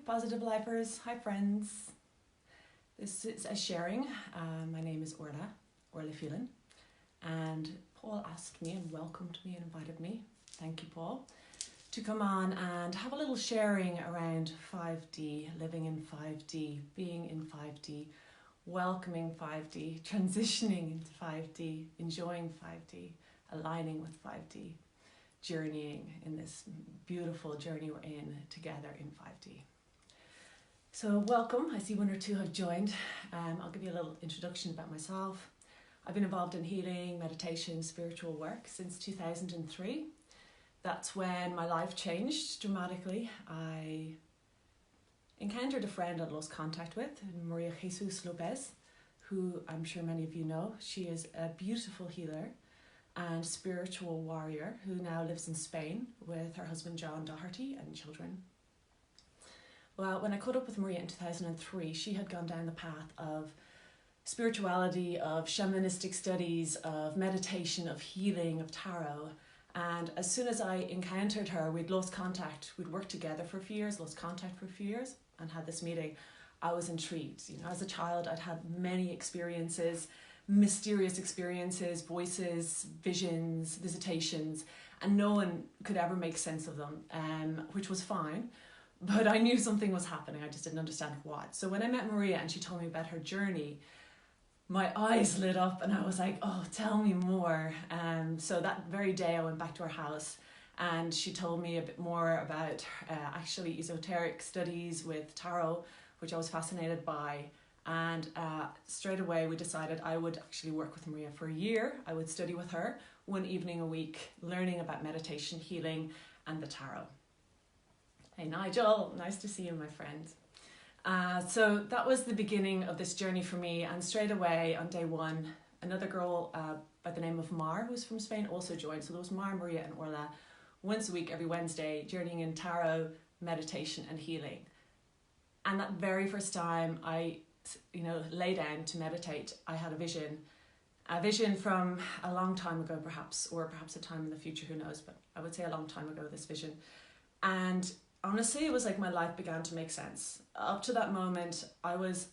Positive Lifers. Hi friends. This is a sharing. My name is Orla Phelan, and Paul asked me and welcomed me and invited me, thank you Paul, to come on and have a little sharing around 5D, living in 5D, being in 5D, welcoming 5D, transitioning into 5D, enjoying 5D, aligning with 5D, journeying in this beautiful journey we're in together in 5D. So welcome, I see one or two have joined. I'll give you a little introduction about myself. I've been involved in healing, meditation, spiritual work since 2003. That's when my life changed dramatically. I encountered a friend I'd lost contact with, Maria Jesus Lopez, who I'm sure many of you know. She is a beautiful healer and spiritual warrior who now lives in Spain with her husband John Doherty and children. Well, when I caught up with Maria in 2003, she had gone down the path of spirituality, of shamanistic studies, of meditation, of healing, of tarot. And as soon as I encountered her, we'd lost contact. We'd worked together for a few years, lost contact for a few years, and had this meeting. I was intrigued. You know, as a child, I'd had many experiences, mysterious experiences, voices, visions, visitations, and no one could ever make sense of them, which was fine. But I knew something was happening. I just didn't understand what. So when I met Maria and she told me about her journey, my eyes lit up and I was like, oh, tell me more. So that very day I went back to her house and she told me a bit more about actually esoteric studies with tarot, which I was fascinated by. And straight away we decided I would actually work with Maria for a year. I would study with her one evening a week, learning about meditation, healing, and the tarot. Hey Nigel, nice to see you, my friend. So that was the beginning of this journey for me, and straight away on day one, another girl by the name of Mar, who's from Spain, also joined. So there was Mar, Maria and Orla, once a week, every Wednesday, journeying in tarot, meditation and healing. And that very first time I lay down to meditate, I had a vision from a long time ago perhaps, or perhaps a time in the future, who knows, but I would say a long time ago, this vision. And honestly, it was like my life began to make sense. Up to that moment, I was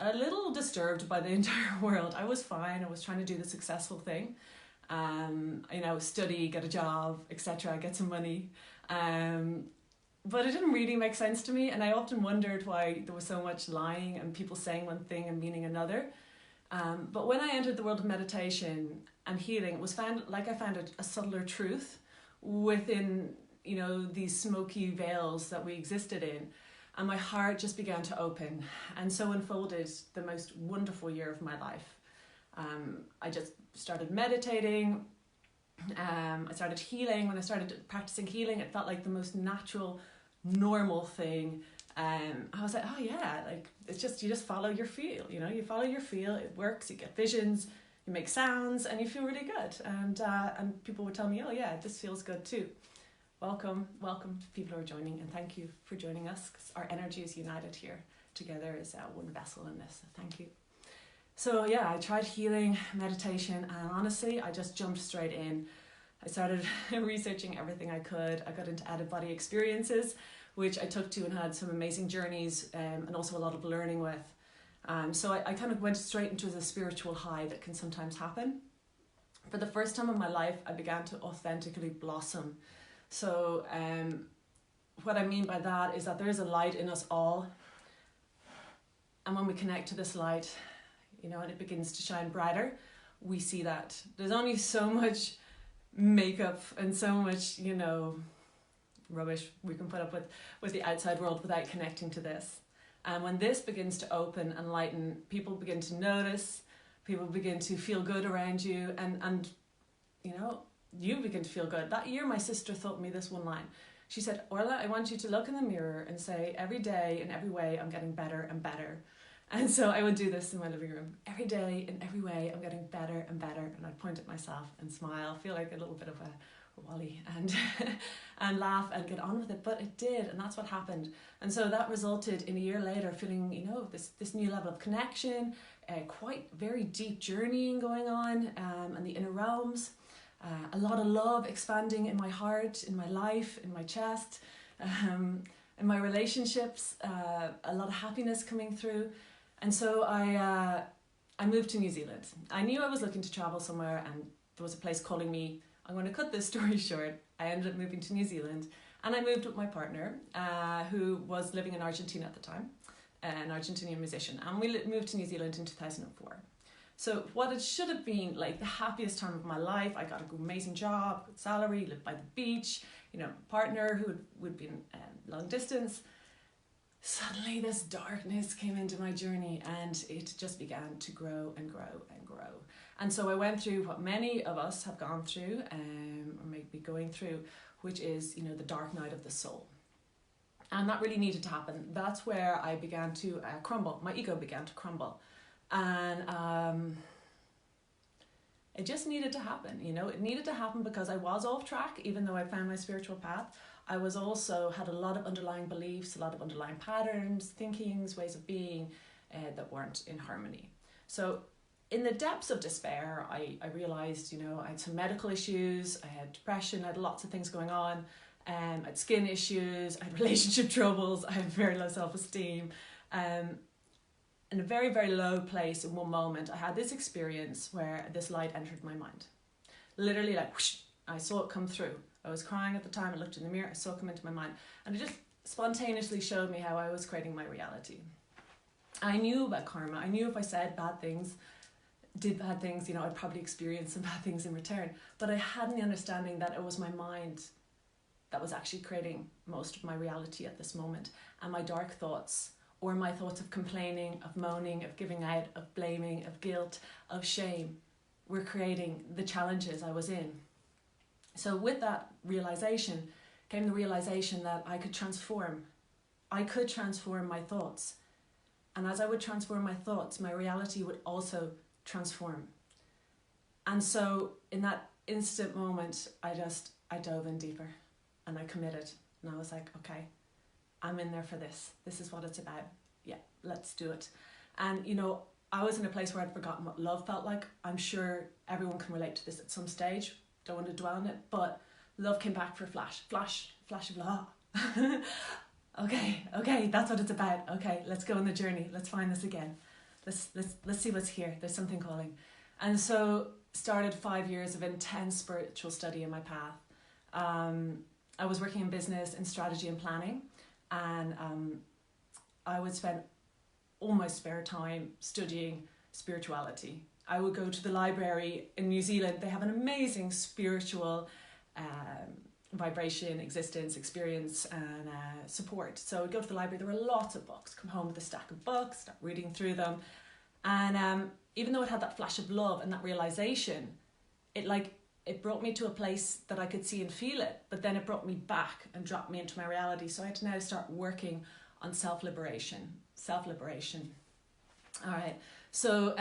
a little disturbed by the entire world. I was fine. I was trying to do the successful thing. Study, get a job, etc., get some money. But it didn't really make sense to me. And I often wondered why there was so much lying and people saying one thing and meaning another. But when I entered the world of meditation and healing, I found a subtler truth within these smoky veils that we existed in, and my heart just began to open, and so unfolded the most wonderful year of my life. I just started meditating, I started healing. When I started practicing healing, it felt like the most natural, normal thing. I was like, oh yeah, like it's just, you just follow your feel, you follow your feel, it works, you get visions, you make sounds, and you feel really good. And people would tell me, oh yeah, this feels good too. Welcome to people who are joining, and thank you for joining us, because our energy is united here together as one vessel in this. So thank you. So yeah, I tried healing, meditation, and honestly, I just jumped straight in. I started researching everything I could. I got into out-of-body experiences, which I took to and had some amazing journeys, and also a lot of learning with. So I kind of went straight into the spiritual high that can sometimes happen. For the first time in my life, I began to authentically blossom. So what I mean by that is that there is a light in us all, and when we connect to this light, and it begins to shine brighter, we see that there's only so much makeup and so much rubbish we can put up with the outside world without connecting to this. And when this begins to open and lighten, people begin to notice, people begin to feel good around you, and you begin to feel good. That year, my sister taught me this one line. She said, Orla, I want you to look in the mirror and say, every day, in every way, I'm getting better and better. And so I would do this in my living room. Every day, in every way, I'm getting better and better. And I'd point at myself and smile, feel like a little bit of a wally, and laugh and get on with it. But it did, and that's what happened. And so that resulted in a year later feeling, this new level of connection, quite very deep journeying going on, and the inner realms. A lot of love expanding in my heart, in my life, in my chest, in my relationships, a lot of happiness coming through. And so I moved to New Zealand. I knew I was looking to travel somewhere, and there was a place calling me. I'm going to cut this story short. I ended up moving to New Zealand, and I moved with my partner, who was living in Argentina at the time, an Argentinian musician, and we moved to New Zealand in 2004. So what it should have been like the happiest time of my life, I got an amazing job, good salary, lived by the beach, partner who would be in long distance. Suddenly this darkness came into my journey, and it just began to grow and grow and grow. And so I went through what many of us have gone through, or maybe going through, which is, the dark night of the soul. And that really needed to happen. That's where I began to crumble. My ego began to crumble. And it just needed to happen, It needed to happen because I was off track, even though I found my spiritual path. I was also had a lot of underlying beliefs, a lot of underlying patterns, thinkings, ways of being that weren't in harmony. So in the depths of despair, I realised, I had some medical issues, I had depression, I had lots of things going on. I had skin issues, I had relationship troubles, I had very low self-esteem. In a very, very low place in one moment, I had this experience where this light entered my mind. Literally like whoosh, I saw it come through. I was crying at the time, I looked in the mirror, I saw it come into my mind. And it just spontaneously showed me how I was creating my reality. I knew about karma. I knew if I said bad things, did bad things, I'd probably experience some bad things in return. But I hadn't the understanding that it was my mind that was actually creating most of my reality at this moment. And my dark thoughts, or my thoughts of complaining, of moaning, of giving out, of blaming, of guilt, of shame, were creating the challenges I was in. So with that realization came the realization that I could transform. I could transform my thoughts. And as I would transform my thoughts, my reality would also transform. And so in that instant moment, I dove in deeper and I committed. And I was like, okay, I'm in there for this. This is what it's about. Yeah, let's do it. And, I was in a place where I'd forgotten what love felt like. I'm sure everyone can relate to this at some stage. Don't want to dwell on it, but love came back for a flash of love. Okay, that's what it's about. Okay, let's go on the journey. Let's find this again. Let's see what's here. There's something calling. And so started 5 years of intense spiritual study in my path. I was working in business in strategy and planning, and I would spend all my spare time studying spirituality. I would go to the library in New Zealand. They have an amazing spiritual vibration, existence, experience, and support. So I would go to the library. There were lots of books. Come home with a stack of books, start reading through them. And even though it had that flash of love and that realization, it brought me to a place that I could see and feel it, but then it brought me back and dropped me into my reality. So I had to now start working on self-liberation. All right. So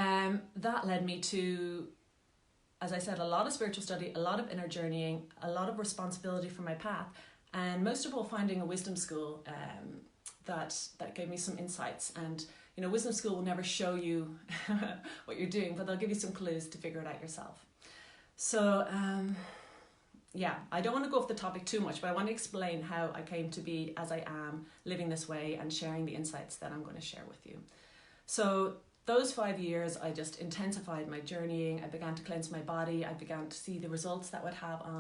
that led me to, as I said, a lot of spiritual study, a lot of inner journeying, a lot of responsibility for my path, and most of all finding a wisdom school that gave me some insights. And wisdom school will never show you what you're doing, but they'll give you some clues to figure it out yourself. So I don't want to go off the topic too much, but I want to explain how I came to be as I am, living this way and sharing the insights that I'm going to share with you. So those 5 years, I just intensified my journeying. I began to cleanse my body. I began to see the results that would have on